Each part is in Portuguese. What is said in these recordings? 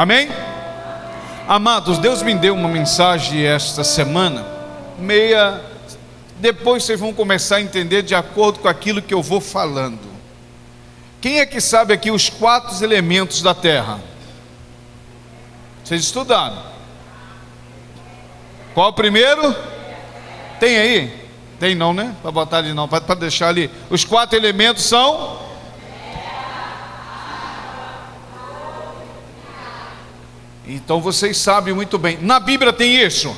Amém? Amados, Deus me deu uma mensagem esta semana, depois vocês vão começar a entender de acordo com aquilo que eu vou falando. Quem é que sabe aqui os 4 elementos da terra? Vocês estudaram? Qual o primeiro? Tem aí? Tem não, né? Para botar ali não, para deixar ali. Os 4 elementos são... Então vocês sabem muito bem. Na Bíblia tem isso?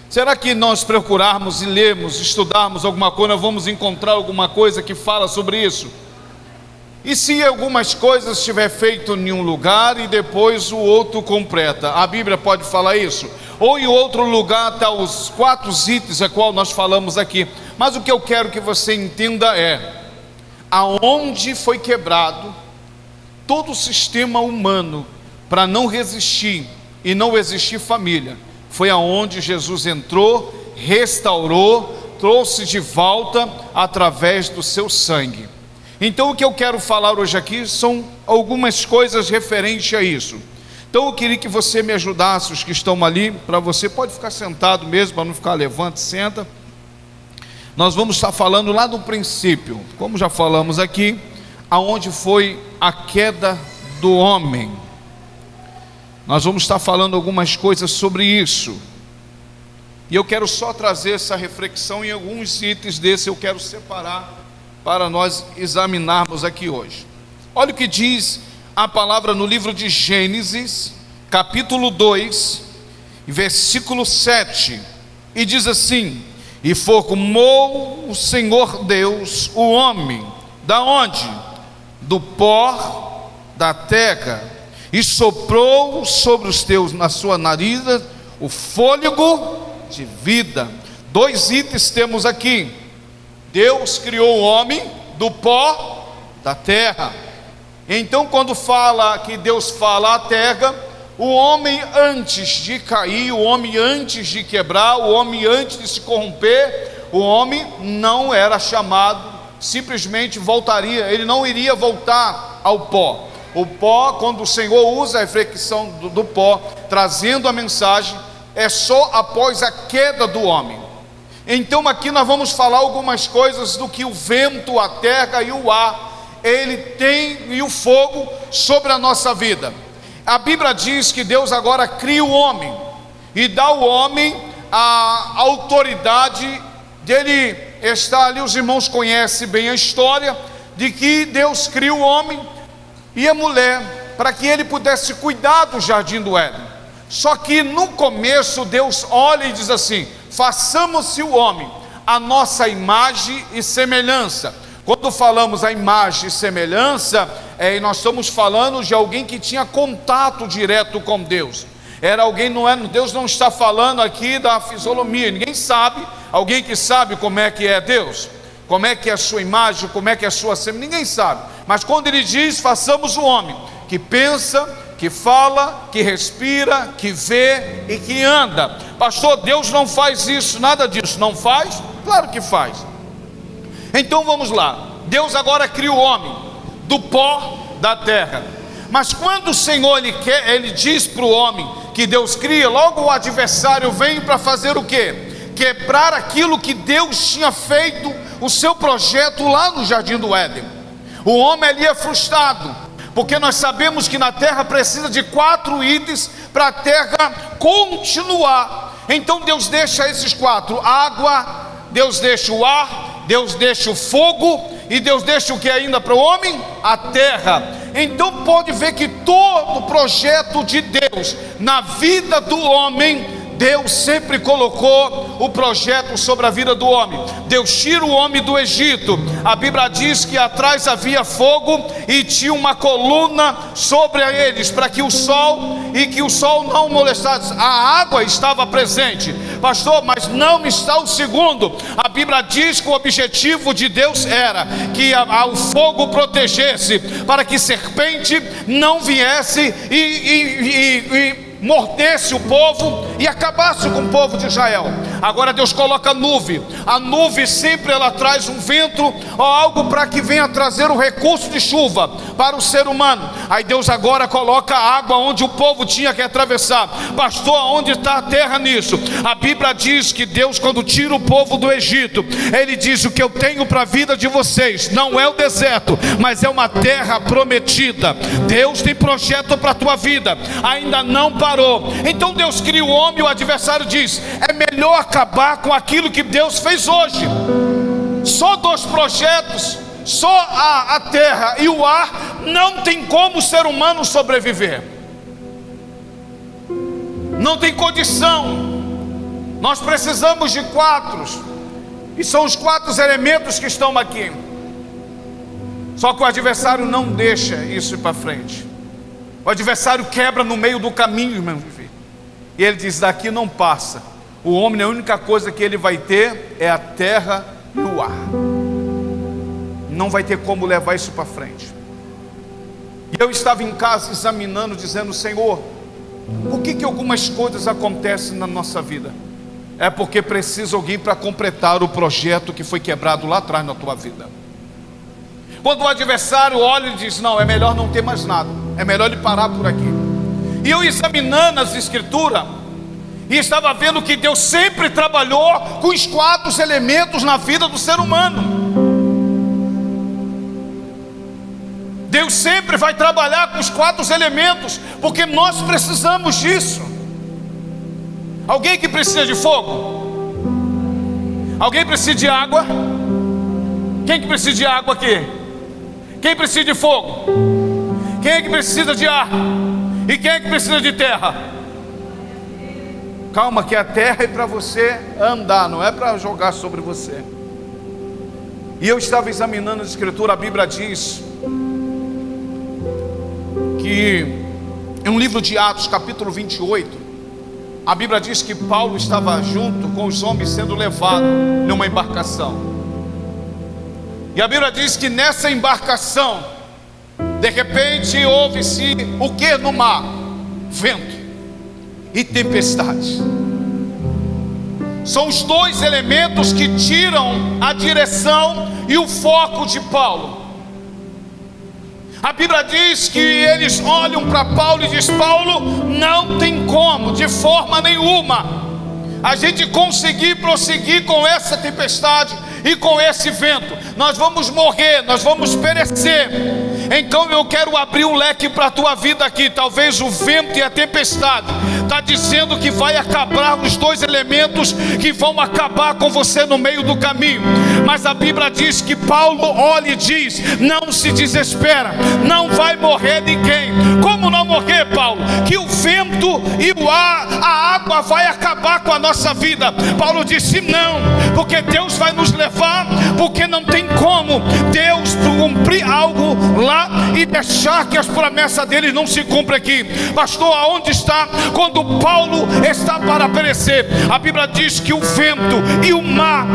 Será que nós procurarmos e lermos, estudarmos alguma coisa, nós vamos encontrar alguma coisa que fala sobre isso? E se algumas coisas estiver feito em um lugar e depois o outro completa, a Bíblia pode falar isso? Ou em outro lugar está os 4 itens a qual nós falamos aqui. Mas o que eu quero que você entenda é: aonde foi quebrado todo o sistema humano para não resistir e não existir família, foi aonde Jesus entrou, restaurou, trouxe de volta através do seu sangue. Então o que eu quero falar hoje aqui são algumas coisas referentes a isso. Então eu queria que você me ajudasse, os que estão ali, para você, pode ficar sentado mesmo, para não ficar levante, senta. Nós vamos estar falando lá do princípio, como já falamos aqui, aonde foi a queda do homem. Nós vamos estar falando algumas coisas sobre isso. E eu quero só trazer essa reflexão em alguns itens desse, eu quero separar para nós examinarmos aqui hoje. Olha o que diz a palavra no livro de Gênesis, capítulo 2, versículo 7. E diz assim: e formou o Senhor Deus o homem, da onde? Do pó da terra, e soprou sobre os teus, na sua nariz, o fôlego de vida. 2 itens temos aqui. Deus criou o homem do pó da terra. Então quando fala que Deus fala a terra, o homem antes de cair, o homem antes de quebrar, o homem antes de se corromper, o homem não era chamado, simplesmente voltaria, ele não iria voltar ao pó. O pó, quando o Senhor usa a reflexão do pó, trazendo a mensagem, é só após a queda do homem. Então aqui nós vamos falar algumas coisas do que o vento, a terra e o ar, ele tem, e o fogo sobre a nossa vida. A Bíblia diz que Deus agora cria o homem, e dá ao homem a autoridade dele estar ali. Os irmãos conhecem bem a história, de que Deus cria o homem e a mulher, para que ele pudesse cuidar do jardim do Éden. Só que no começo Deus olha e diz assim: façamos-se o homem a nossa imagem e semelhança. Quando falamos a imagem e semelhança, nós estamos falando de alguém que tinha contato direto com Deus. Era alguém, Deus não está falando aqui da fisionomia, ninguém sabe. Alguém que sabe como é que é Deus? Como é que é a sua imagem, como é que é a sua semelhança? Ninguém sabe. Mas quando ele diz, façamos o homem que pensa, que fala, que respira, que vê e que anda. Pastor, Deus não faz isso, nada disso. Não faz? Claro que faz. Então vamos lá. Deus agora cria o homem do pó da terra. Mas quando o Senhor ele diz para o homem que Deus cria, logo o adversário vem para fazer o quê? Quebrar aquilo que Deus tinha feito, o seu projeto lá no jardim do Éden. O homem ali é frustrado, porque nós sabemos que na terra precisa de 4 itens para a terra continuar. Então Deus deixa esses 4: água, Deus deixa o ar, Deus deixa o fogo, e Deus deixa o que ainda para o homem? A terra. Então pode ver que todo o projeto de Deus na vida do homem, Deus sempre colocou o projeto sobre a vida do homem. Deus tira o homem do Egito. A Bíblia diz que atrás havia fogo e tinha uma coluna sobre eles, para que o sol não molestasse. A água estava presente. Pastor, mas não está o segundo. A Bíblia diz que o objetivo de Deus era que o fogo protegesse, para que serpente não viesse e mordesse o povo e acabasse com o povo de Israel. Agora Deus coloca nuvem. A nuvem sempre ela traz um vento ou algo para que venha trazer o recurso de chuva para o ser humano. Aí Deus agora coloca água onde o povo tinha que atravessar. Pastor, onde está a terra nisso? A Bíblia diz que Deus, quando tira o povo do Egito, Ele diz: o que eu tenho para a vida de vocês não é o deserto, mas é uma terra prometida. Deus tem projeto para a tua vida, ainda não parou. Então Deus cria o homem e o adversário diz: é melhor acabar com aquilo que Deus fez hoje. Só 2 projetos, só a terra e o ar, não tem como o ser humano sobreviver. Não tem condição. Nós precisamos de 4, e são os 4 elementos que estão aqui. Só que o adversário não deixa isso ir para frente. O adversário quebra no meio do caminho, meu filho. E ele diz: daqui não passa. O homem, a única coisa que ele vai ter é a terra e o ar. Não vai ter como levar isso para frente. E eu estava em casa examinando, dizendo: Senhor, por que algumas coisas acontecem na nossa vida? É porque precisa alguém para completar o projeto que foi quebrado lá atrás na tua vida. Quando o adversário olha e diz: não, é melhor não ter mais nada, é melhor ele parar por aqui. E eu examinando as escrituras, e estava vendo que Deus sempre trabalhou com os 4 elementos na vida do ser humano. Deus sempre vai trabalhar com os 4 elementos, porque nós precisamos disso. Alguém que precisa de fogo? Alguém precisa de água? Quem que precisa de água aqui? Quem precisa de fogo? Quem é que precisa de ar? E quem é que precisa de terra? Calma, que a terra é para você andar, não é para jogar sobre você. E eu estava examinando a escritura. A Bíblia diz que em um livro de Atos, capítulo 28, a Bíblia diz que Paulo estava junto com os homens sendo levado numa embarcação. E a Bíblia diz que nessa embarcação, de repente houve-se o que no mar? Vento e tempestade. São os 2 elementos que tiram a direção e o foco de Paulo. A Bíblia diz que eles olham para Paulo e diz: Paulo, não tem como, de forma nenhuma, a gente conseguir prosseguir com essa tempestade e com esse vento. Nós vamos morrer, nós vamos perecer. Então eu quero abrir um leque para a tua vida aqui. Talvez o vento e a tempestade está dizendo que vai acabar os 2 elementos que vão acabar com você no meio do caminho. Mas a Bíblia diz que Paulo olha e diz: não se desespera, não vai morrer ninguém. Como não morrer, Paulo? Que o vento e o ar, a água vai acabar com a nossa vida. Paulo disse: não, porque Deus vai nos levar, porque não tem como Deus cumprir algo lá e deixar que as promessas dele não se cumprem aqui. Pastor, aonde está quando Paulo está para perecer? A Bíblia diz que o vento e o mar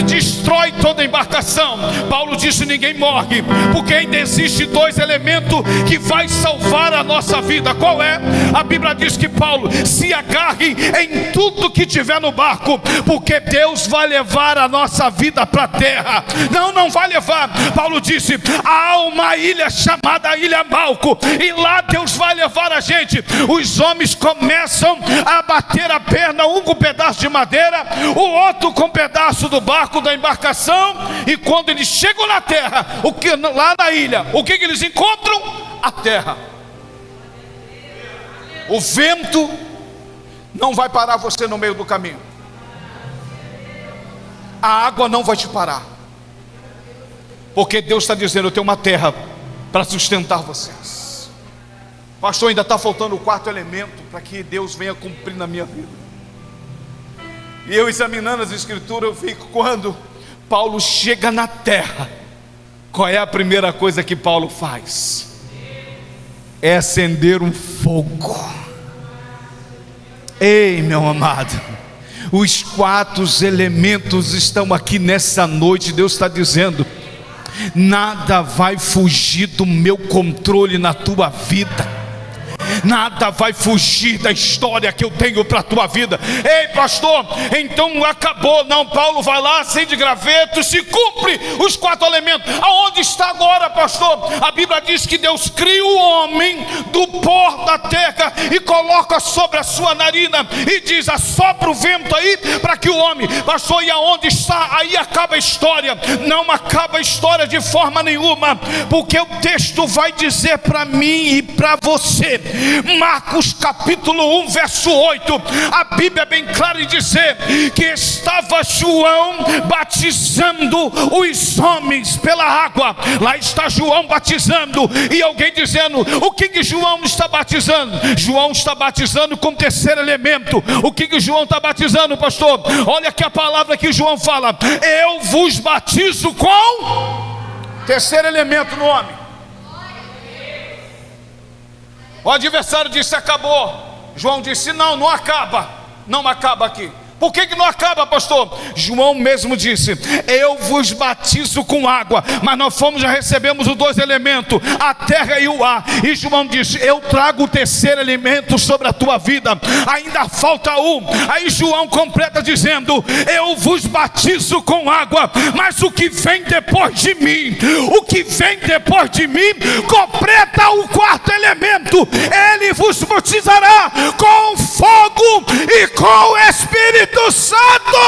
destrói toda a embarcação. Paulo disse: ninguém morre, porque ainda existe 2 elementos que vai salvar a nossa vida. Qual é? A Bíblia diz que Paulo se agarre em tudo que tiver no barco, porque Deus vai levar a nossa vida para a terra. Não vai levar. Paulo disse: há uma ilha chamada Ilha Malco, e lá Deus vai levar a gente. Os homens começam a bater a perna, um com um pedaço de madeira, o outro com um pedaço do barco da embarcação. E quando eles chegam na terra, lá na ilha, o que eles encontram? A terra. O vento não vai parar você no meio do caminho. A água não vai te parar, porque Deus está dizendo: eu tenho uma terra para sustentar vocês. Pastor, ainda está faltando o 4º elemento para que Deus venha cumprir na minha vida. E eu examinando as escrituras, eu fico: quando Paulo chega na terra, qual é a primeira coisa que Paulo faz? É acender um fogo. Ei, meu amado, os 4 elementos estão aqui nessa noite. Deus está dizendo: nada vai fugir do meu controle na tua vida. nada vai fugir da história que eu tenho para a tua vida. Ei, pastor, então acabou. Não, Paulo vai lá, acende graveto, se cumpre os 4 elementos. Aonde está agora, pastor? A Bíblia diz que Deus cria o homem do pó da terra e coloca sobre a sua narina e diz: assopra o vento aí para que o homem, pastor, e aonde está? Aí acaba a história. Não acaba a história de forma nenhuma, porque o texto vai dizer para mim e para você, Marcos capítulo 1 verso 8, a Bíblia é bem clara em dizer que estava João batizando os homens pela água. Lá está João batizando, e alguém dizendo: o que João está batizando? João está batizando com o 3º elemento. O que João está batizando, pastor? Olha que a palavra que João fala: eu vos batizo com 3º elemento no homem. O adversário disse: acabou. João disse: não, não acaba. Não acaba aqui. Por que não acaba, pastor? João mesmo disse: eu vos batizo com água, mas nós já recebemos os 2 elementos, a terra e o ar. E João disse: eu trago o 3º elemento sobre a tua vida, ainda falta um. Aí João completa dizendo: eu vos batizo com água, mas o que vem depois de mim, completa o 4º elemento. Ele vos batizará com fogo e com o Espírito Santo.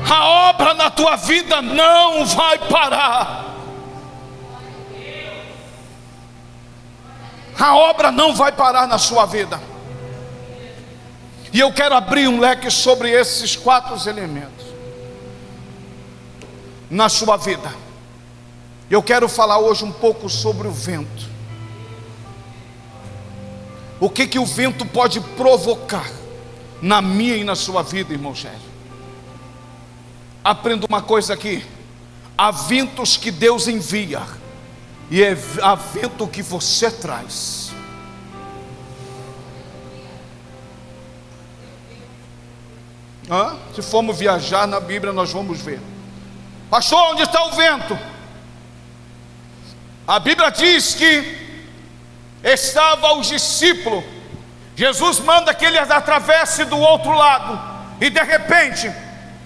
A obra na tua vida não vai parar. A obra não vai parar na sua vida. E eu quero abrir um leque sobre esses 4 elementos na sua vida. Eu quero falar hoje um pouco sobre o vento. O que o vento pode provocar na minha e na sua vida, irmão Sérgio? Aprenda uma coisa aqui: há ventos que Deus envia, e há vento que você traz. Se formos viajar na Bíblia, nós vamos ver. Pastor, onde está o vento? A Bíblia diz que estavam os discípulos. Jesus manda que eles atravessem do outro lado, e de repente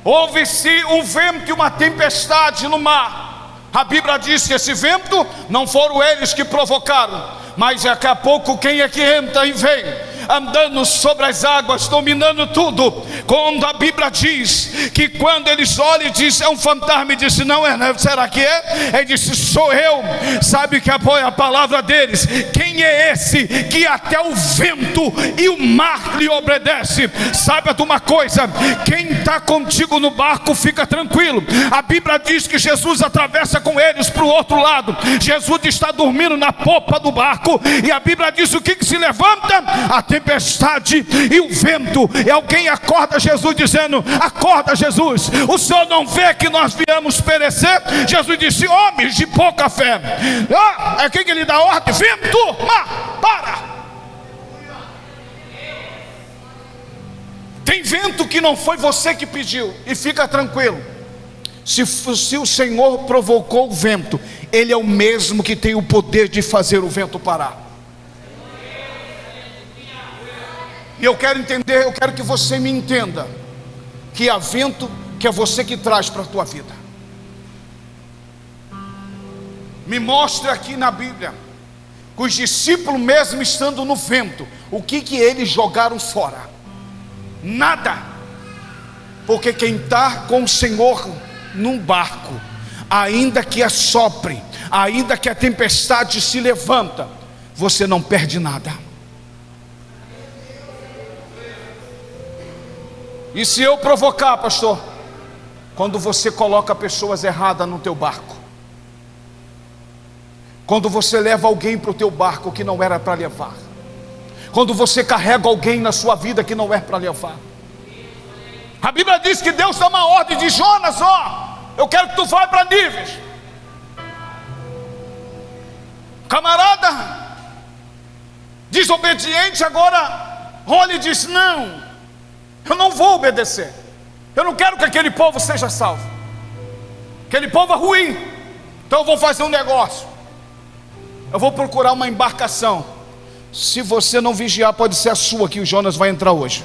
houve-se um vento e uma tempestade no mar. A Bíblia diz que esse vento não foram eles que provocaram, mas daqui a pouco quem é que entra e vem andando sobre as águas, dominando tudo? Quando a Bíblia diz que quando eles olham e dizem: é um fantasma, e disse: não é, né? Será que é? Ele disse: sou eu. Sabe que apoia a palavra deles? Quem é esse que até o vento e o mar lhe obedece? Sabe de uma coisa? Quem está contigo no barco, fica tranquilo. A Bíblia diz que Jesus atravessa com eles para o outro lado. Jesus está dormindo na popa do barco, e a Bíblia diz o que se levanta? A tempestade e o vento. E alguém acorda Jesus dizendo: acorda, Jesus, o Senhor não vê que nós viemos perecer? Jesus disse: homens de pouca fé. É quem que lhe dá ordem? Vento, mar, para. Tem vento que não foi você que pediu, e fica tranquilo, se o Senhor provocou o vento, Ele é o mesmo que tem o poder de fazer o vento parar. E eu quero entender, eu quero que você me entenda, que há vento que é você que traz para a tua vida. Me mostre aqui na Bíblia, que os discípulos mesmo estando no vento, o que eles jogaram fora? Nada. Porque quem está com o Senhor num barco, ainda que assopre, ainda que a tempestade se levanta, você não perde nada. E se eu provocar, pastor? Quando você coloca pessoas erradas no teu barco, quando você leva alguém para o teu barco que não era para levar, quando você carrega alguém na sua vida que não é para levar. A Bíblia diz que Deus dá uma ordem de Jonas: eu quero que tu vá para Nínive. Camarada desobediente agora olha e diz: não, eu não vou obedecer. Eu não quero que aquele povo seja salvo. Aquele povo é ruim. Então eu vou fazer um negócio. Eu vou procurar uma embarcação. Se você não vigiar, pode ser a sua que o Jonas vai entrar hoje.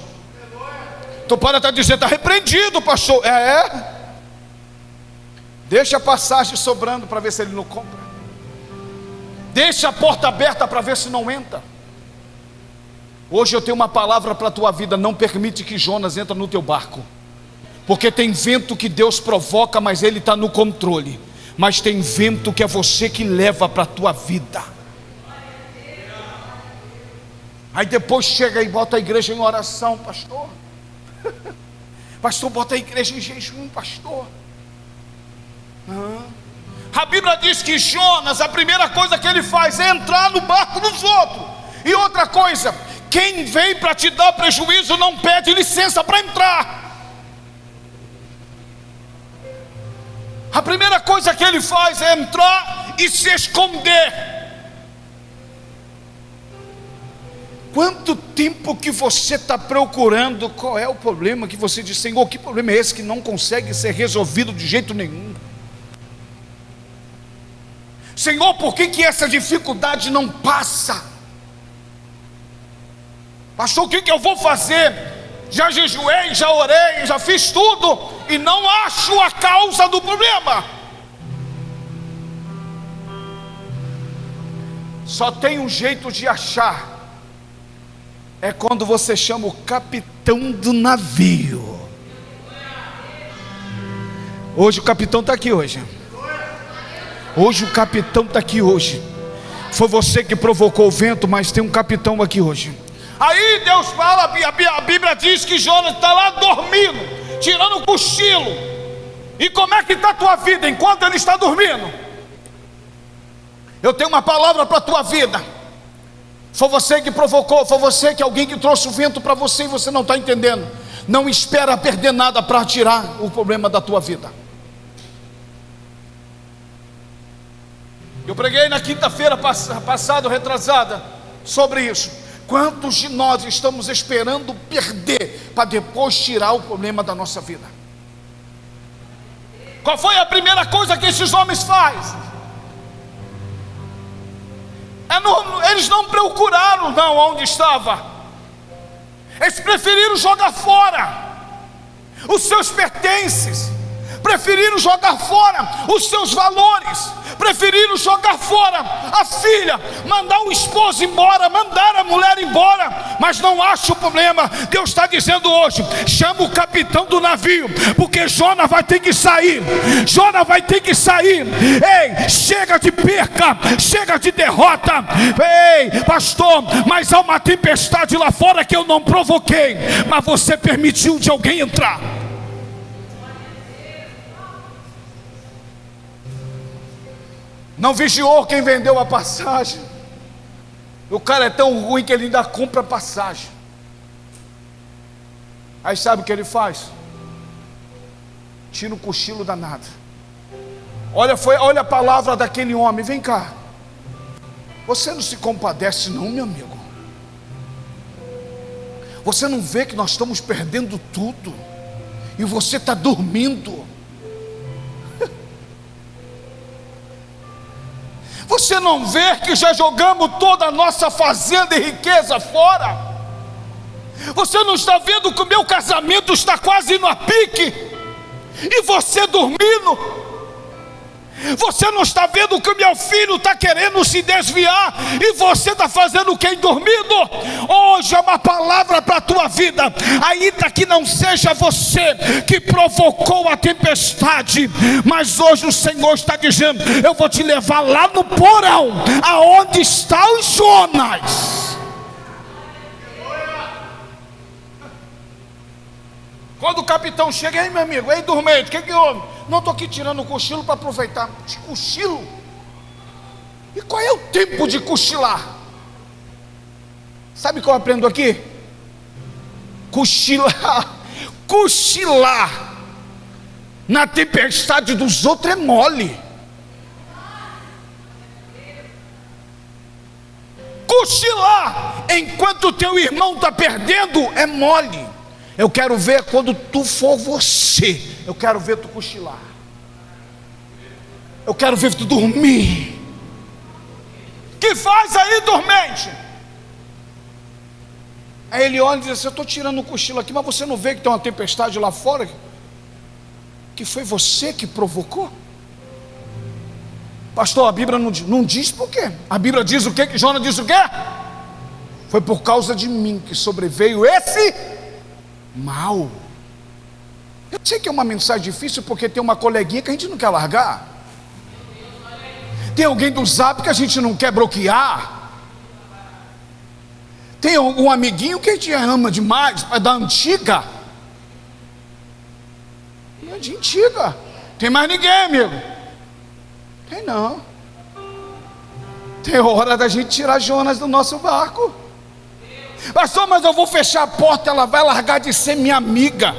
Tu pode até dizer, está repreendido, pastor. Deixa a passagem sobrando para ver se ele não compra. Deixa a porta aberta para ver se não entra. Hoje eu tenho uma palavra para a tua vida. Não permite que Jonas entre no teu barco. Porque tem vento que Deus provoca, mas ele está no controle. Mas tem vento que é você que leva para a tua vida. Aí depois chega e bota a igreja em oração, pastor. Pastor, bota a igreja em jejum, pastor. A Bíblia diz que Jonas, a primeira coisa que ele faz é entrar no barco dos outros. E outra coisa, quem vem para te dar prejuízo não pede licença para entrar. A primeira coisa que ele faz é entrar e se esconder. Quanto tempo que você está procurando? Qual é o problema que você diz, Senhor, que problema é esse que não consegue ser resolvido de jeito nenhum? Senhor, por que essa dificuldade não passa? Pastor, o que eu vou fazer? Já jejuei, já orei, já fiz tudo e não acho a causa do problema. Só tem um jeito de achar. É quando você chama o capitão do navio. Hoje o capitão está aqui hoje. Hoje o capitão está aqui hoje. Foi você que provocou o vento, mas tem um capitão aqui hoje. Aí Deus fala, a Bíblia diz que Jonas está lá dormindo, tirando um cochilo. E como é que está a tua vida enquanto ele está dormindo? Eu tenho uma palavra para a tua vida. Foi você que provocou, foi você que alguém que trouxe o vento para você e você não está entendendo. Não espera perder nada para tirar o problema da tua vida. Eu preguei na quinta-feira passada, retrasada, sobre isso. Quantos de nós estamos esperando perder para depois tirar o problema da nossa vida? Qual foi a primeira coisa que esses homens fazem? Eles não procuraram não onde estava. Eles preferiram jogar fora os seus pertences, preferiram jogar fora os seus valores, preferiram jogar fora a filha, mandar o esposo embora, mandar a mulher embora. Mas não acha o problema. Deus está dizendo hoje, chama o capitão do navio, porque Jonas vai ter que sair. Jonas vai ter que sair. Ei, chega de perca, chega de derrota. Ei, pastor, mas há uma tempestade lá fora que eu não provoquei, mas você permitiu de alguém entrar. Não vigiou quem vendeu a passagem. O cara é tão ruim que ele ainda compra a passagem. Aí sabe o que ele faz? Tira o cochilo danado. Olha a palavra daquele homem. Vem cá. Você não se compadece não, meu amigo? Você não vê que nós estamos perdendo tudo e você está dormindo? Você não vê que já jogamos toda a nossa fazenda e riqueza fora? Você não está vendo que o meu casamento está quase indo a pique? E você dormindo? Você não está vendo que o meu filho está querendo se desviar? E você está fazendo o que dormindo? Hoje é uma palavra para a tua vida. Ainda que não seja você que provocou a tempestade, mas hoje o Senhor está dizendo, eu vou te levar lá no porão, aonde está o Jonas. Quando o capitão chega, aí meu amigo, ei dormente, o que houve? Não, estou aqui tirando o cochilo para aproveitar. De cochilo? E qual é o tempo de cochilar? Sabe o que eu aprendo aqui? Cochilar. Cochilar na tempestade dos outros é mole. Cochilar enquanto o teu irmão está perdendo é mole. Eu quero ver quando tu for você. Eu quero ver tu cochilar. Eu quero ver tu dormir. Que faz aí, dormente? Aí ele olha e diz assim: eu estou tirando um cochilo aqui, mas você não vê que tem uma tempestade lá fora? Que foi você que provocou? Pastor, a Bíblia não diz por quê. A Bíblia diz o quê? Que Jonas diz o quê? Foi por causa de mim que sobreveio esse mal. Eu sei que é uma mensagem difícil, porque tem uma coleguinha que a gente não quer largar. Tem alguém do Zap que a gente não quer bloquear. Tem um amiguinho que a gente ama demais, é da antiga. É de antiga. Tem mais ninguém, amigo. Tem não. Tem hora da gente tirar Jonas do nosso barco. Pastor, mas eu vou fechar a porta, ela vai largar de ser minha amiga.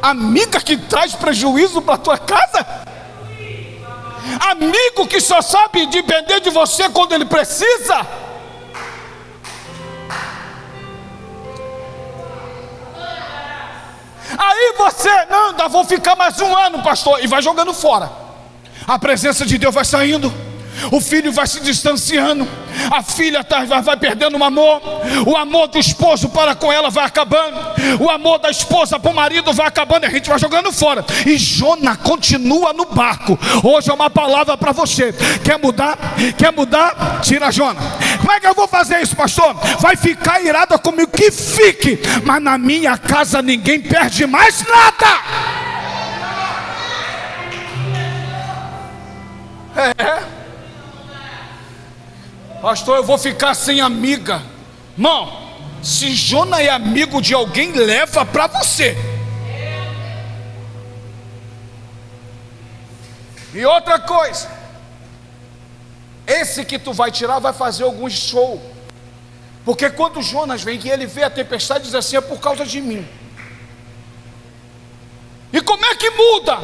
Amiga que traz prejuízo para a tua casa? Amigo que só sabe depender de você quando ele precisa? Aí você, não, ainda vou ficar mais um ano, pastor, e vai jogando fora. A presença de Deus vai saindo, o filho vai se distanciando, a filha vai perdendo o amor do esposo para com ela vai acabando, o amor da esposa para o marido vai acabando, e a gente vai jogando fora, e Jonas continua no barco. Hoje é uma palavra para você. Quer mudar? Quer mudar? Tira Jonas. Como é que eu vou fazer isso, pastor? Vai ficar irada comigo? Que fique, mas na minha casa ninguém perde mais nada. Pastor, eu vou ficar sem amiga. Irmão, se Jonas é amigo de alguém, leva para você. E outra coisa, esse que tu vai tirar vai fazer algum show. Porque quando Jonas vem, que ele vê a tempestade, diz assim: é por causa de mim. E como é que muda?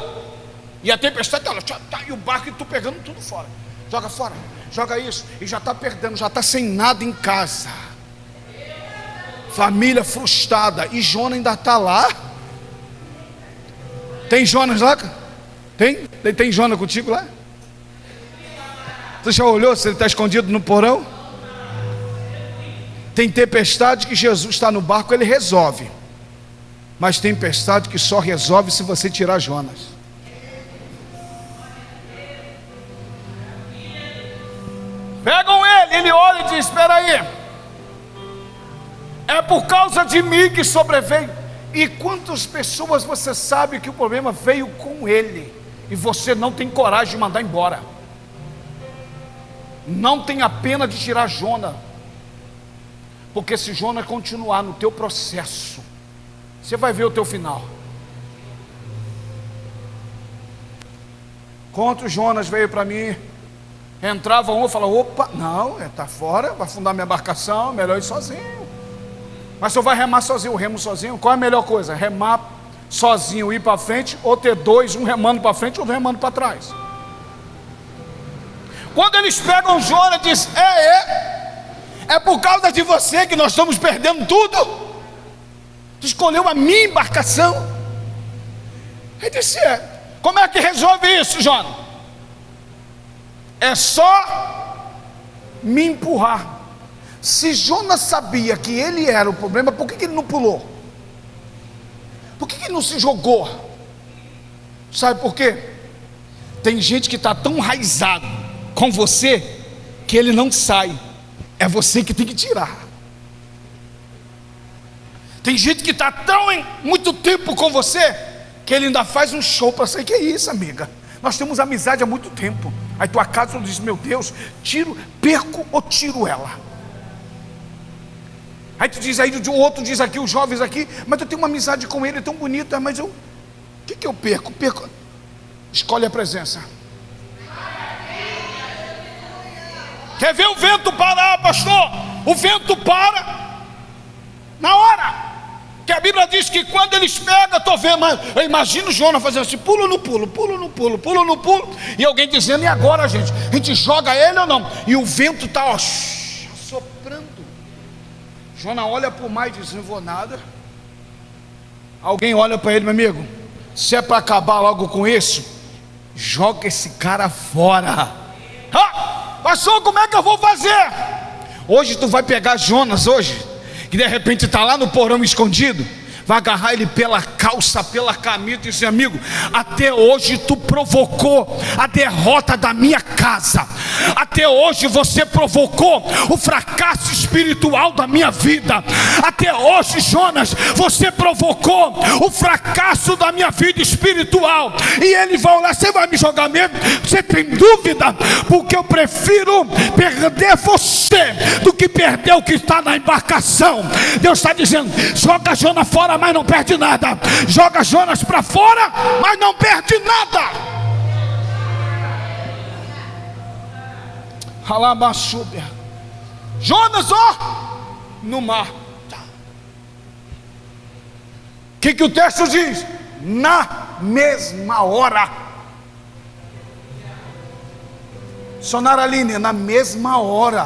E a tempestade, e o barco, e tu pegando tudo fora. Joga fora, joga isso, e já está perdendo, já está sem nada em casa. Família frustrada, e Jonas ainda está lá. Tem Jonas lá? Tem Jonas contigo lá? Você já olhou se ele está escondido no porão? Tem tempestade que Jesus está no barco, ele resolve. Mas tem tempestade que só resolve se você tirar Jonas. Pegam ele olha e diz: espera aí, é por causa de mim que sobreveio. E quantas pessoas você sabe que o problema veio com ele, e você não tem coragem de mandar embora, não tem a pena de tirar Jonas, porque se Jonas continuar no teu processo, você vai ver o teu final. Quantos Jonas veio para mim? Entrava um e falava: opa, não, está fora, vai afundar minha embarcação, melhor ir sozinho. Mas se eu vai remar sozinho, eu remo sozinho. Qual é a melhor coisa? Remar sozinho, ir para frente, ou ter dois, um remando para frente, outro remando para trás. Quando eles pegam Jonas, diz: é por causa de você que nós estamos perdendo tudo. Tu escolheu a minha embarcação. Ele disse: como é que resolve isso, Jonas? É só me empurrar. Se Jonas sabia que ele era o problema, por que ele não pulou? Por que ele não se jogou? Sabe por quê? Tem gente que está tão enraizado com você que ele não sai. É você que tem que tirar. Tem gente que está tão muito tempo com você que ele ainda faz um show para sair. Que é isso, amiga? Nós temos amizade há muito tempo. Aí tua casa diz: meu Deus, perco ou tiro ela? Aí tu diz, aí o outro diz aqui, os jovens aqui: mas eu tenho uma amizade com ele, é tão bonita, mas o que eu perco? Escolhe a presença. Quer ver o vento parar, pastor? O vento para na hora. Que a Bíblia diz que quando eles pegam, estou vendo, mas eu imagino Jonas fazendo assim: pulo no pulo, pulo no pulo, pulo no pulo. E alguém dizendo: e agora, gente? A gente joga ele ou não? E o vento está soprando. Jonas olha para o mar e diz: não vou nada. Alguém olha para ele: meu amigo, se é para acabar logo com isso, joga esse cara fora. Pastor, como é que eu vou fazer? Hoje tu vai pegar Jonas hoje, que de repente está lá no porão escondido, vai agarrar ele pela calça, pela camisa e dizer: amigo, até hoje tu provocou a derrota da minha casa, até hoje você provocou o fracasso espiritual da minha vida, até hoje, Jonas, você provocou o fracasso da minha vida espiritual. E ele vai olhar: você vai me jogar mesmo? Você tem dúvida? Porque eu prefiro perder você do que perder o que está na embarcação. Deus está dizendo: joga Jonas fora, mas não perde nada. Joga Jonas para fora, mas não perde nada. Alabachúbia. Jonas, no mar. O que o texto diz? Na mesma hora. Sonaraline, na mesma hora.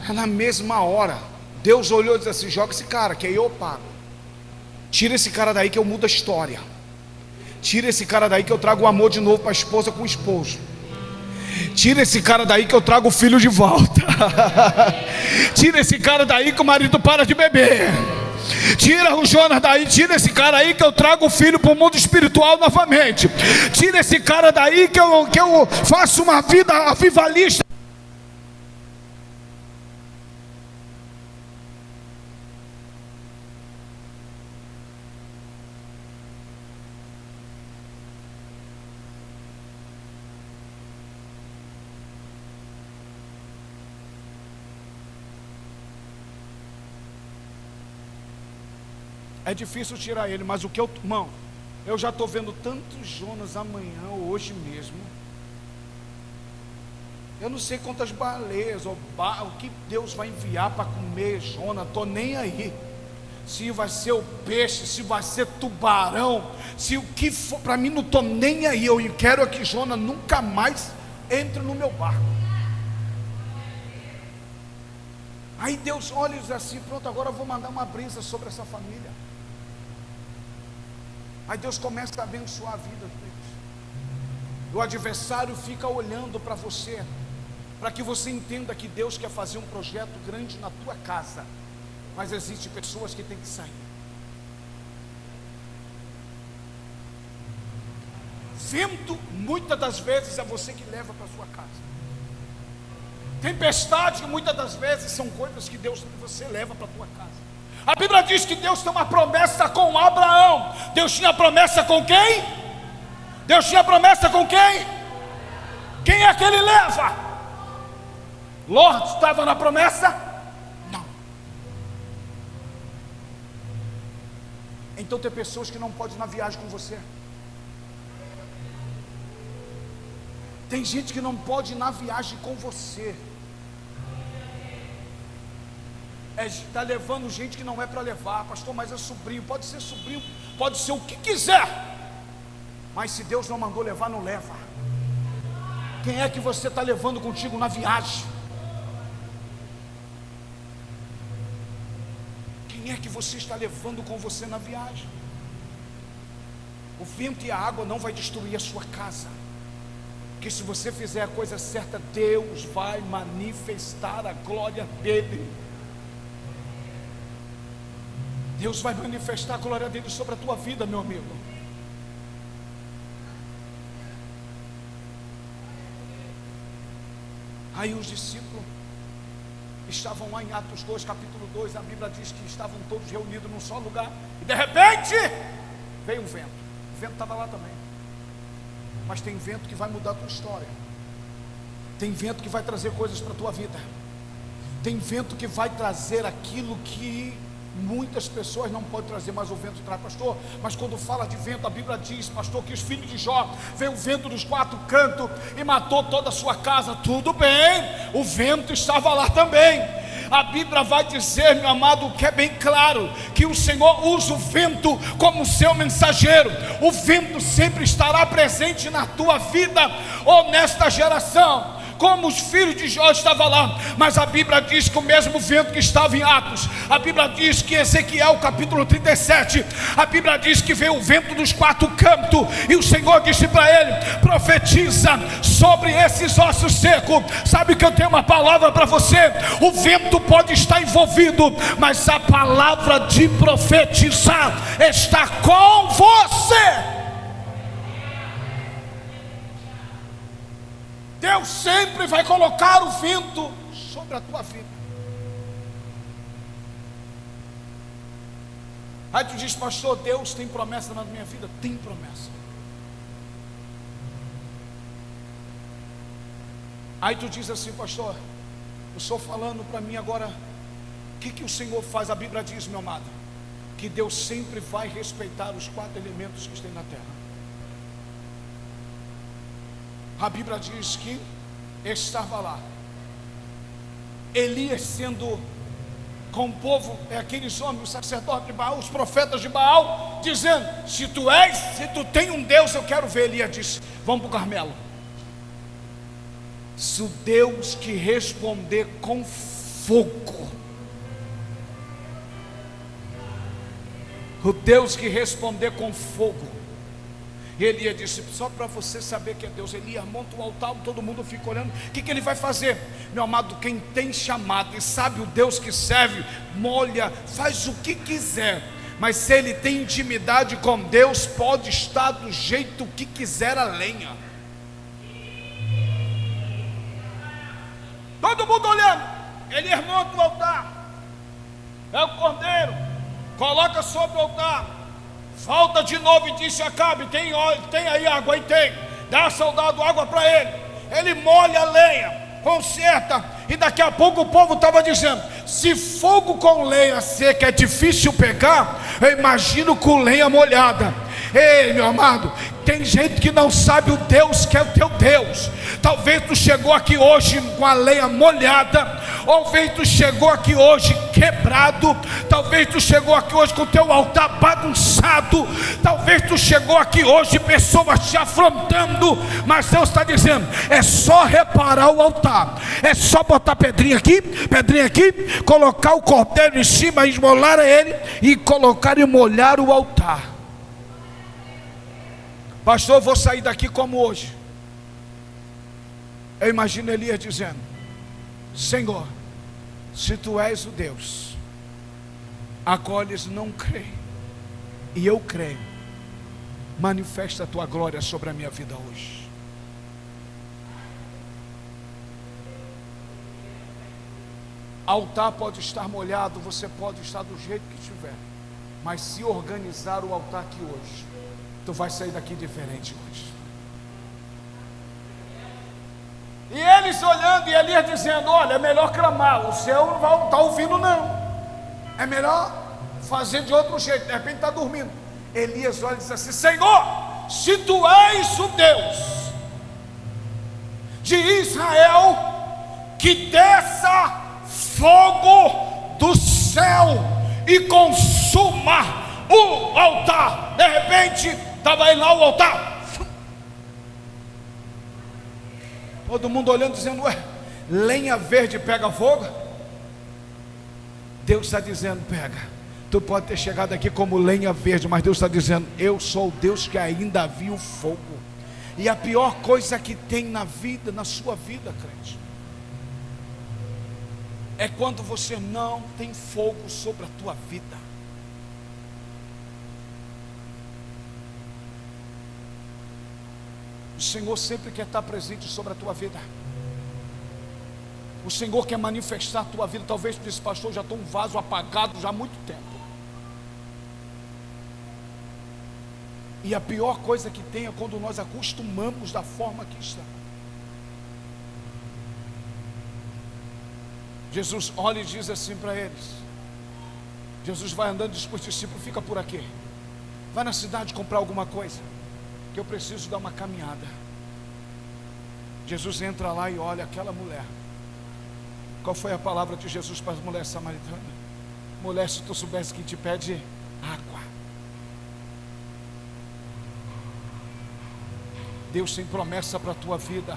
É na mesma hora. Deus olhou e disse assim: joga esse cara, que aí eu pago. Tira esse cara daí que eu mudo a história. Tira esse cara daí que eu trago o amor de novo para a esposa com o esposo. Tira esse cara daí que eu trago o filho de volta. Tira esse cara daí que o marido para de beber. Tira o Jonas daí, tira esse cara aí que eu trago o filho para o mundo espiritual novamente. Tira esse cara daí que eu faço uma vida avivalista. É difícil tirar ele, mas irmão, eu já estou vendo tantos Jonas amanhã ou hoje mesmo. Eu não sei quantas baleias ou o que Deus vai enviar para comer Jonas, estou nem aí. Se vai ser o peixe, se vai ser tubarão, se o que for, para mim não estou nem aí. Eu quero é que Jonas nunca mais entre no meu barco. Aí Deus olha e diz assim: pronto, agora eu vou mandar uma brisa sobre essa família. Aí Deus começa a abençoar a vida deles. O adversário fica olhando para você, para que você entenda que Deus quer fazer um projeto grande na tua casa. Mas existem pessoas que têm que sair. Vento, muitas das vezes, é você que leva para a sua casa. Tempestade, muitas das vezes, são coisas que você leva para a tua casa. A Bíblia diz que Deus tem uma promessa com Abraão. Deus tinha promessa com quem? Deus tinha promessa com quem? Quem é que ele leva? Ló estava na promessa? Não. Então tem pessoas que não podem ir na viagem com você. Tem gente que não pode ir na viagem com você. Está levando gente que não é para levar. Pastor, mas é sobrinho. Pode ser sobrinho, pode ser o que quiser, mas se Deus não mandou levar, não leva. Quem é que você está levando contigo na viagem? Quem é que você está levando com você na viagem? O vento e a água não vai destruir a sua casa, porque se você fizer a coisa certa, Deus vai manifestar a glória dele. Deus vai manifestar a glória dele sobre a tua vida, meu amigo. Aí os discípulos estavam lá em Atos 2, capítulo 2, a Bíblia diz que estavam todos reunidos num só lugar, e de repente veio um vento. O vento estava lá também. Mas tem vento que vai mudar a tua história. Tem vento que vai trazer coisas para a tua vida. Tem vento que vai trazer aquilo que muitas pessoas não podem trazer, mas o vento traz. Pastor, mas quando fala de vento, a Bíblia diz, pastor, que os filhos de Jó, veio o vento dos quatro cantos e matou toda a sua casa. Tudo bem, o vento estava lá também. A Bíblia vai dizer, meu amado, que é bem claro, que o Senhor usa o vento como seu mensageiro. O vento sempre estará presente na tua vida ou nesta geração. como os filhos de Jó estavam lá. Mas a Bíblia diz que o mesmo vento que estava em Atos, a Bíblia diz que em Ezequiel capítulo 37, a Bíblia diz que veio o vento dos quatro cantos, e o Senhor disse para ele: profetiza sobre esses ossos secos. Sabe que eu tenho uma palavra para você. O vento pode estar envolvido, mas a palavra de profetizar está com você. Deus sempre vai colocar o vento sobre a tua vida. Aí tu diz: pastor, Deus tem promessa na minha vida? Tem promessa. Aí tu diz assim: pastor, eu estou falando para mim agora, o que o Senhor faz? A Bíblia diz, meu amado, que Deus sempre vai respeitar os quatro elementos que tem na terra. A Bíblia diz que estava lá Elias sendo com o povo, aqueles homens, os sacerdotes de Baal, os profetas de Baal, dizendo: se tu tem um Deus, eu quero ver. Elias disse: vamos para o Carmelo. Se o Deus que responder com fogo, o Deus que responder com fogo. E Elias disse: só para você saber que é Deus. Elias monta um altar, todo mundo fica olhando. O que ele vai fazer? Meu amado, quem tem chamado e sabe o Deus que serve, molha, faz o que quiser. Mas se ele tem intimidade com Deus, pode estar do jeito que quiser a lenha. Todo mundo olhando. Elias monta o altar, é o cordeiro, coloca sobre o altar. Volta de novo e disse a Acabe: tem aí água? Aí tem. Dá, soldado, água para ele. Ele molha a lenha, conserta. E daqui a pouco o povo estava dizendo: se fogo com lenha seca é difícil pegar, eu imagino com lenha molhada. Ei, meu amado, tem gente que não sabe o Deus que é o teu Deus. Talvez tu chegou aqui hoje com a lenha molhada, talvez tu chegou aqui hoje quebrado, talvez tu chegou aqui hoje com o teu altar bagunçado, talvez tu chegou aqui hoje pessoas te afrontando, mas Deus está dizendo: é só reparar o altar, é só botar pedrinha aqui, colocar o cordeiro em cima, esmolar ele e colocar e molhar o altar. Pastor, eu vou sair daqui como hoje. Eu imagino Elias dizendo: Senhor, se tu és o Deus a qual eles não creem, e eu creio, manifesta a tua glória sobre a minha vida hoje. Altar pode estar molhado, você pode estar do jeito que estiver, mas se organizar o altar aqui hoje, tu vai sair daqui diferente hoje. E eles olhando, e Elias dizendo: olha, é melhor clamar, o céu não vai estar ouvindo não, é melhor fazer de outro jeito. De repente está dormindo. Elias olha e diz assim: Senhor, se tu és o Deus de Israel, que desça fogo do céu e consuma o altar. De repente estava aí lá o altar, todo mundo olhando, dizendo: ué, lenha verde pega fogo? Deus está dizendo: pega. Tu pode ter chegado aqui como lenha verde, mas Deus está dizendo: eu sou o Deus que ainda viu fogo. E a pior coisa que tem na vida, na sua vida, crente, é quando você não tem fogo sobre a tua vida. O Senhor sempre quer estar presente sobre a tua vida. O Senhor quer manifestar a tua vida. Talvez tu disse: pastor, já estou um vaso apagado já há muito tempo. E a pior coisa que tem é quando nós acostumamos da forma que está. Jesus olha e diz assim para eles. Jesus vai andando e diz para os discípulos: fica por aqui, vai na cidade comprar alguma coisa, que eu preciso dar uma caminhada. Jesus entra lá e olha aquela mulher. Qual foi a palavra de Jesus para a mulher samaritana? Mulher, se tu soubesse que te pede água. Deus tem promessa para a tua vida.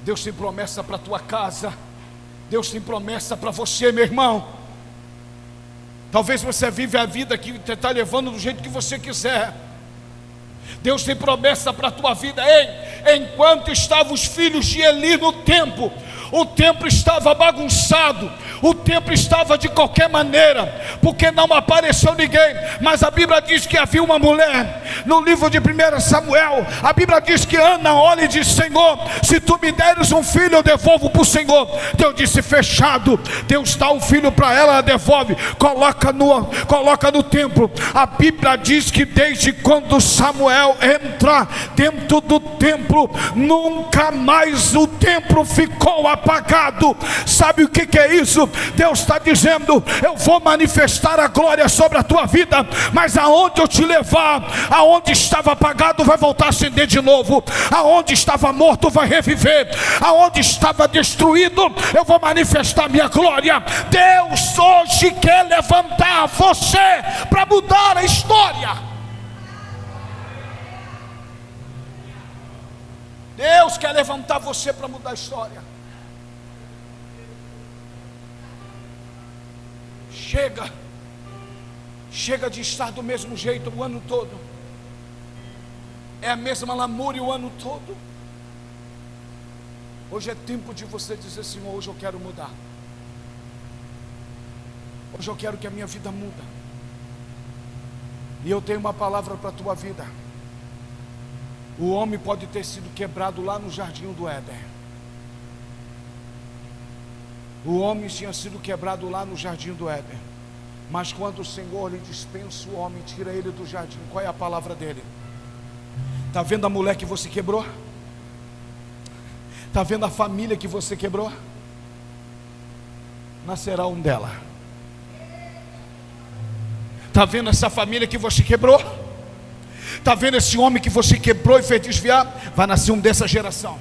Deus tem promessa para a tua casa. Deus tem promessa para você, meu irmão. Talvez você vive a vida que você está levando do jeito que você quiser. Deus tem promessa para a tua vida. Ei, enquanto estavam os filhos de Eli no templo, o templo estava bagunçado, o templo estava de qualquer maneira, porque não apareceu ninguém. Mas a Bíblia diz que havia uma mulher, no livro de 1 Samuel, a Bíblia diz que Ana olha e diz: Senhor, se tu me deres um filho, eu devolvo para o Senhor. Deus disse: fechado. Deus dá um filho para ela, ela devolve, coloca no templo. A Bíblia diz que desde quando Samuel entra dentro do templo, nunca mais o templo ficou apagado. Sabe o que é isso? Deus está dizendo: eu vou manifestar a glória sobre a tua vida, mas aonde eu te levar, aonde estava apagado vai voltar a acender de novo, aonde estava morto vai reviver, aonde estava destruído eu vou manifestar minha glória. Deus hoje quer levantar você para mudar a história. Deus quer levantar você para mudar a história. Chega de estar do mesmo jeito o ano todo. É a mesma lamúria o ano todo. Hoje é tempo de você dizer: Senhor, hoje eu quero mudar. Hoje eu quero que a minha vida muda. E eu tenho uma palavra para a tua vida. O homem pode ter sido quebrado lá no jardim do Éden. O homem tinha sido quebrado lá no jardim do Éden. Mas quando o Senhor lhe dispensa o homem, tira ele do jardim, qual é a palavra dele? Está vendo a mulher que você quebrou? Está vendo a família que você quebrou? Nascerá um dela. Está vendo essa família que você quebrou? Está vendo esse homem que você quebrou e fez desviar? Vai nascer um dessa geração.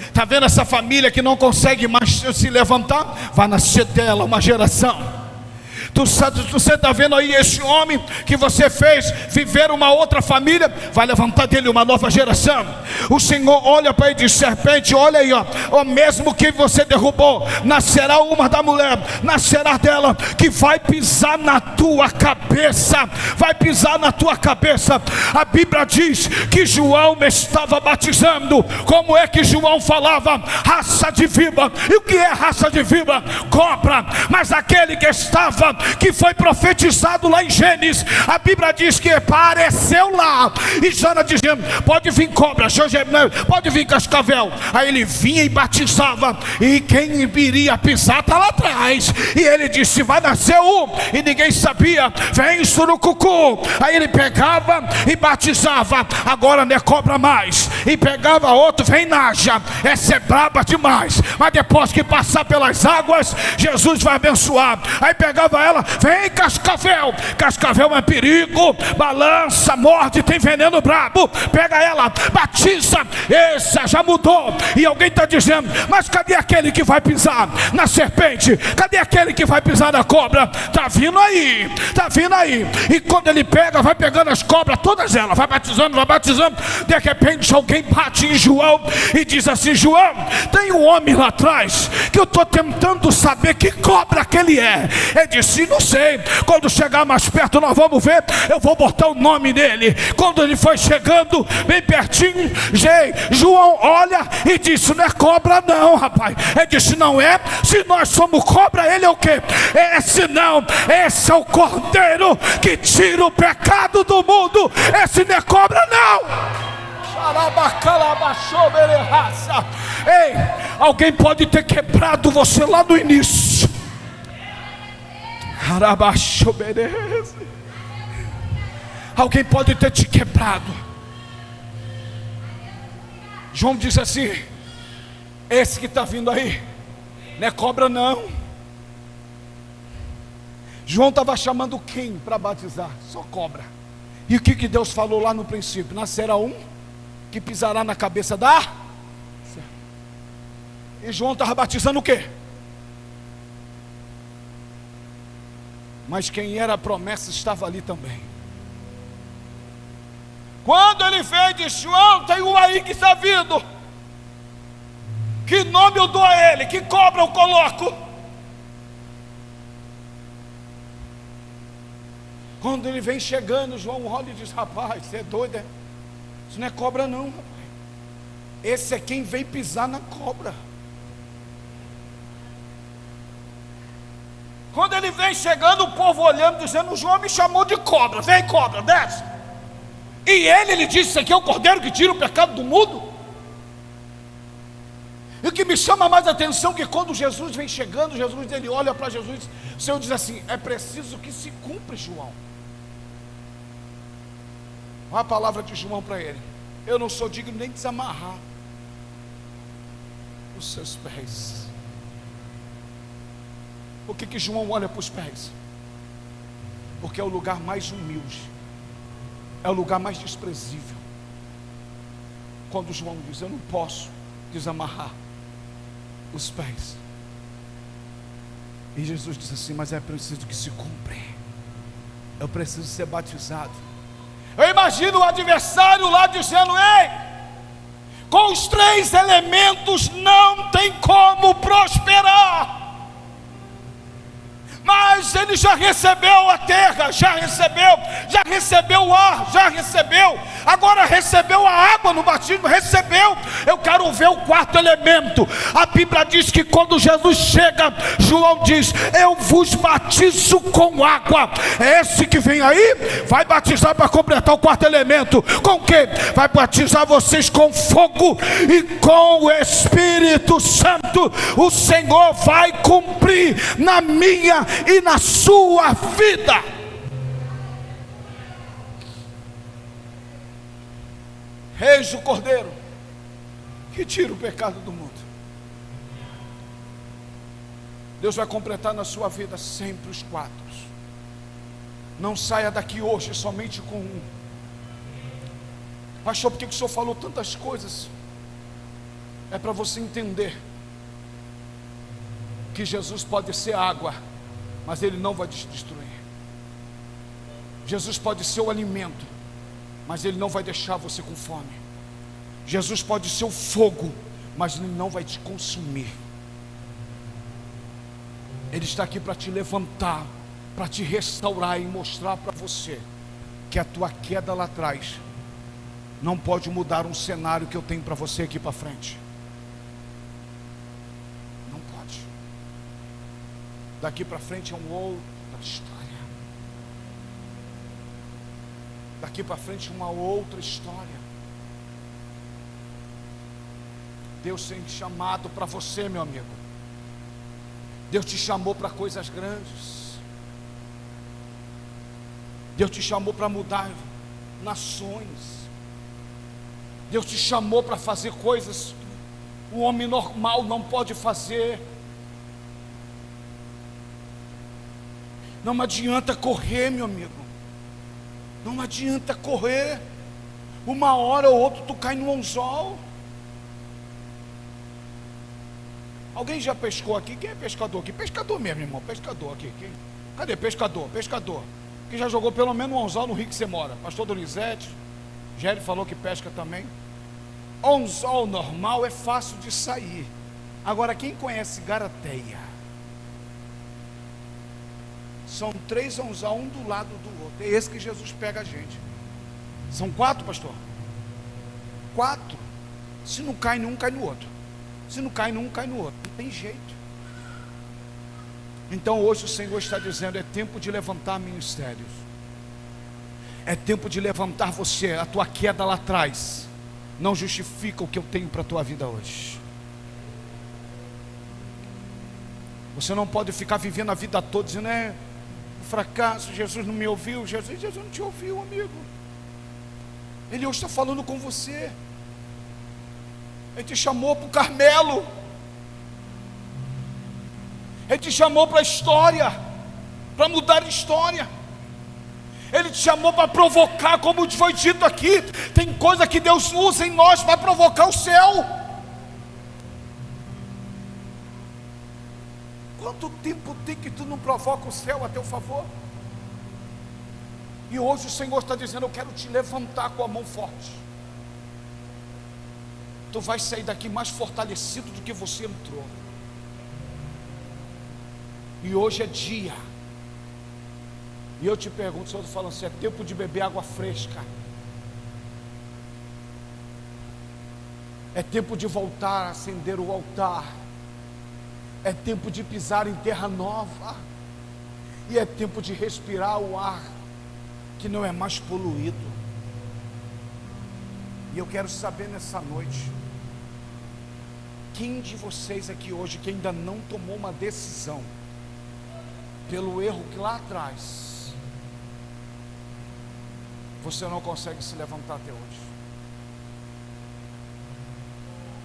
Está vendo essa família que não consegue mais se levantar? Vai nascer dela uma geração. Você está vendo aí esse homem que você fez viver uma outra família? Vai levantar dele uma nova geração. O Senhor olha para ele e diz: serpente, olha aí, ó, mesmo que você derrubou, nascerá uma da mulher, nascerá dela, que vai pisar na tua cabeça. Vai pisar na tua cabeça. A Bíblia diz que João estava batizando. Como é que João falava? Raça de víbora. E o que é raça de víbora? Cobra. Mas aquele que foi profetizado lá em Gênesis, a Bíblia diz que apareceu lá, e Jonas dizendo: pode vir cobra, pode vir cascavel. Aí ele vinha e batizava, e quem iria pisar está lá atrás. E ele disse: vai nascer um, e ninguém sabia. Vem surucucu. Aí ele pegava e batizava. Agora não é cobra mais. E pegava outro: vem naja. Essa é braba demais, mas depois que passar pelas águas, Jesus vai abençoar. Aí pegava ela: vem cascavel. Cascavel é perigo, balança, morde, tem veneno brabo. Pega ela, batiza. Essa já mudou. E alguém está dizendo: mas cadê aquele que vai pisar na serpente? Cadê aquele que vai pisar na cobra? Está vindo aí, está vindo aí. E quando ele pega, vai pegando as cobras, todas elas, vai batizando, vai batizando. De repente alguém bate em João e diz assim: João, tem um homem lá atrás que eu estou tentando saber que cobra que ele é. Ele disse: não sei, quando chegar mais perto nós vamos ver, eu vou botar o nome dele. Quando ele foi chegando bem pertinho, João olha e disse: não é cobra não, rapaz. Ele disse: não é? Se nós somos cobra, ele é o quê? Esse não, esse é o cordeiro que tira o pecado do mundo. Esse não é cobra não. Ei, alguém pode ter quebrado você lá no início. Alguém pode ter te quebrado. João diz assim: esse que está vindo aí não é cobra não. João estava chamando quem para batizar? Só cobra. E o que Deus falou lá no princípio? Nascerá um que pisará na cabeça da... E João estava batizando o quê? Mas quem era a promessa estava ali também. Quando ele veio, disse: João, tem um aí que está vindo. Que nome eu dou a ele? Que cobra eu coloco? Quando ele vem chegando, João olha e diz: rapaz, você é doido, é? Isso não é cobra não, rapaz. Esse é quem vem pisar na cobra. Quando ele vem chegando, o povo olhando, dizendo: o João me chamou de cobra. Vem, cobra, desce. E ele disse: isso aqui é o cordeiro que tira o pecado do mundo. E o que me chama mais a atenção é que quando Jesus vem chegando, ele olha para Jesus, o Senhor diz assim: é preciso que se cumpra, João. Olha a palavra de João para ele: eu não sou digno nem de desamarrar os seus pés. Por que João olha para os pés? Porque é o lugar mais humilde, é o lugar mais desprezível. Quando João diz: eu não posso desamarrar os pés. E Jesus diz assim: mas é preciso que se cumpra. Eu preciso ser batizado. Eu imagino o adversário lá dizendo: ei, com os 3 elementos não tem como prosperar. Mas ele já recebeu a terra, já recebeu o ar, já recebeu, agora recebeu a água no batismo, recebeu. Eu quero ver o 4º elemento. A Bíblia diz que quando Jesus chega, João diz: eu vos batizo com água. Esse que vem aí vai batizar para completar o 4º elemento. Com o que? Vai batizar vocês com fogo e com o Espírito Santo. O Senhor vai cumprir na minha e na sua vida. Eis o Cordeiro que tira o pecado do mundo. Deus vai completar na sua vida sempre os 4. Não saia daqui hoje somente com um. Pastor, por que o senhor falou tantas coisas? É para você entender que Jesus pode ser água, mas ele não vai te destruir. Jesus pode ser o alimento, mas ele não vai deixar você com fome. Jesus pode ser o fogo, mas ele não vai te consumir. Ele está aqui para te levantar, para te restaurar e mostrar para você que a tua queda lá atrás não pode mudar um cenário que eu tenho para você aqui para frente. Não pode. Daqui para frente é uma outra história. Daqui para frente é uma outra história. Deus tem chamado para você, meu amigo. Deus te chamou para coisas grandes. Deus te chamou para mudar nações. Deus te chamou para fazer coisas que o homem normal não pode fazer. Não adianta correr, meu amigo. Não adianta correr. Uma hora ou outra tu cai no anzol. Alguém já pescou aqui? Quem é pescador aqui? Pescador mesmo, irmão. Pescador aqui. Quem? Cadê? Pescador. Quem já jogou pelo menos um anzol no rio que você mora? Pastor Donizete. Gério falou que pesca também. Anzol normal é fácil de sair. Agora, quem conhece garateia? São 3 anzol, um do lado do outro. É esse que Jesus pega a gente. São 4, pastor? 4. Se não cai num, cai no outro. Se não cai num, cai no outro. Não tem jeito. Então hoje o Senhor está dizendo: é tempo de levantar ministérios. É tempo de levantar você. A tua queda lá atrás não justifica o que eu tenho para a tua vida hoje. Você não pode ficar vivendo a vida toda dizendo: é fracasso, Jesus não me ouviu. Jesus não te ouviu, amigo. Ele hoje está falando com você. Ele te chamou para o Carmelo. Ele te chamou para a história, para mudar a história. Ele te chamou para provocar, como foi dito aqui. Tem coisa que Deus usa em nós para provocar o céu. Quanto tempo tem que tu não provoca o céu a teu favor? E hoje o Senhor está dizendo: eu quero te levantar com a mão forte. tu vai sair daqui mais fortalecido do que você entrou. E hoje é dia. E eu te pergunto, o Senhor está falando assim, é tempo de beber água fresca. É tempo de voltar a acender o altar. É tempo de pisar em terra nova. E é tempo de respirar o ar que não é mais poluído. E eu quero saber nessa noite, quem de vocês aqui hoje que ainda não tomou uma decisão, pelo erro que lá atrás, você não consegue se levantar até hoje?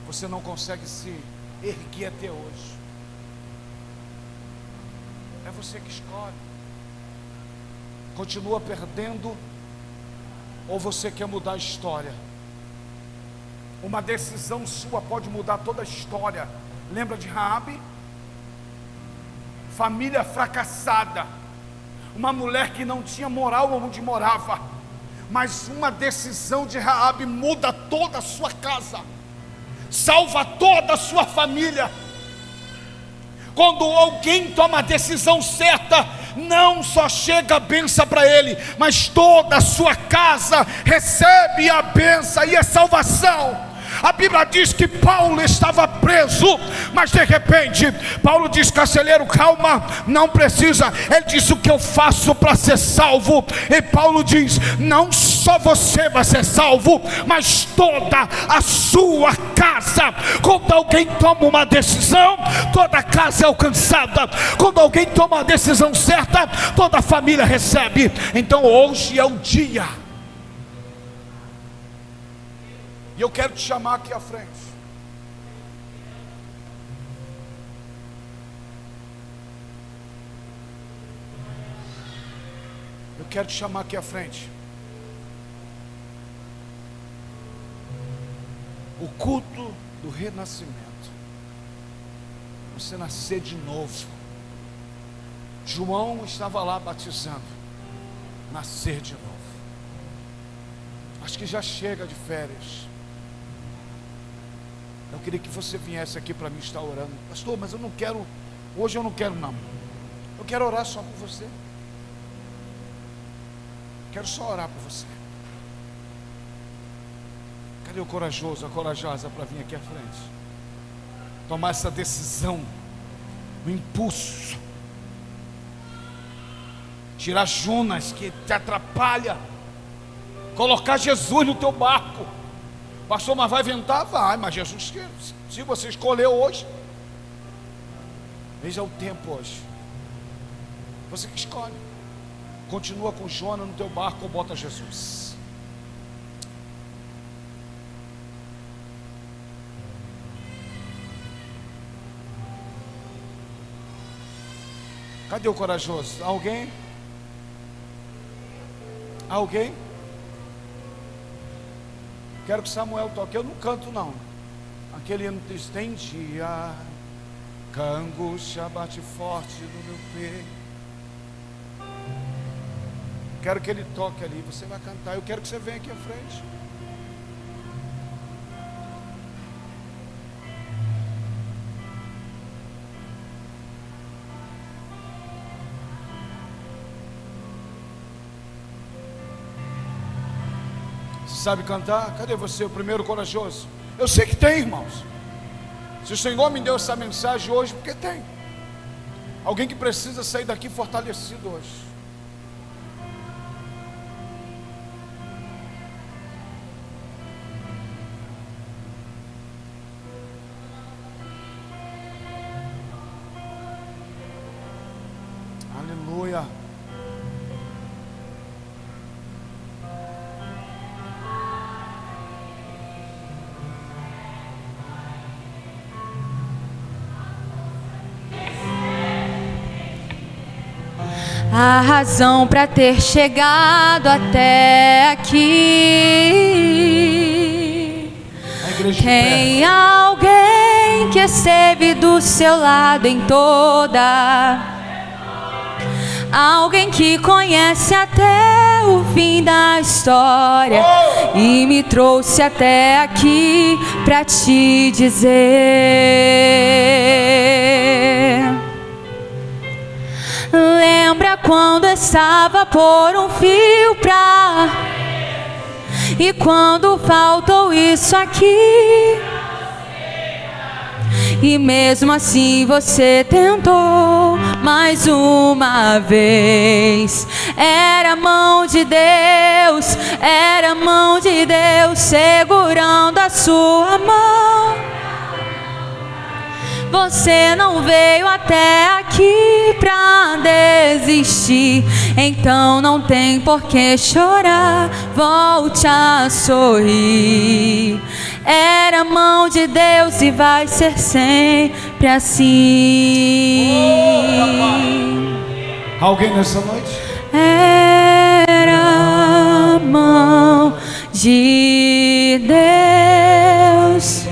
Você não consegue se erguer até hoje? É você que escolhe. Continua perdendo, ou você quer mudar a história? Uma decisão sua pode mudar toda a história. Lembra de Raabe? Família fracassada, uma mulher que não tinha moral onde morava, mas uma decisão de Raabe muda toda a sua casa, salva toda a sua família. Quando alguém toma a decisão certa, não só chega a bênção para ele, mas toda a sua casa recebe a bênção e a salvação. A Bíblia diz que Paulo estava preso, mas de repente Paulo diz: carcereiro, calma, não precisa. Ele diz: o que eu faço para ser salvo? E Paulo diz: não só você vai ser salvo, mas toda a sua casa. Quando alguém toma uma decisão, toda a casa é alcançada. Quando alguém toma a decisão certa, toda a família recebe. Então hoje é o dia. E eu quero te chamar aqui à frente. Eu quero te chamar aqui à frente. O culto do renascimento. Você nascer de novo. João estava lá batizando. Nascer de novo. Acho que já chega de férias. Eu queria que você viesse aqui para mim estar orando. Pastor, mas eu não quero, hoje eu não quero não. Eu quero orar só por você. Quero só orar por você. Cadê o corajoso, a corajosa para vir aqui à frente? Tomar essa decisão, o impulso. Tirar Jonas que te atrapalha. Colocar Jesus no teu barco. Pastor, mas vai ventar? Vai, mas Jesus, se você escolheu hoje, veja o tempo hoje. Você que escolhe. Continua com Jonas no teu barco ou bota Jesus. Cadê o corajoso? Alguém? Alguém? Quero que Samuel toque. Eu não canto não. Aquele hino diz: tem dia que a angústia bate forte no meu peito. Quero que ele toque ali. Você vai cantar. Eu quero que você venha aqui à frente. Sabe cantar? Cadê você, o primeiro corajoso? Eu sei que tem, irmãos. Se o Senhor me deu essa mensagem hoje, porque tem. Alguém que precisa sair daqui fortalecido hoje. Aleluia. A razão para ter chegado até aqui. Tem alguém que esteve do seu lado em toda alguém que conhece até o fim da história e me trouxe até aqui pra te dizer. Lembra quando estava por um fio pra... E quando faltou isso aqui, e mesmo assim você tentou mais uma vez. Era a mão de Deus, era a mão de Deus segurando a sua mão. Você não veio até aqui pra desistir, então não tem por que chorar, volte a sorrir. Era a mão de Deus e vai ser sempre assim. Alguém nessa noite? Era a mão de Deus.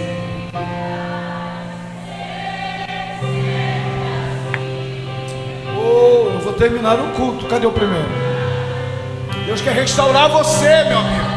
Eu vou terminar o culto. Cadê o primeiro? Deus quer restaurar você, meu amigo.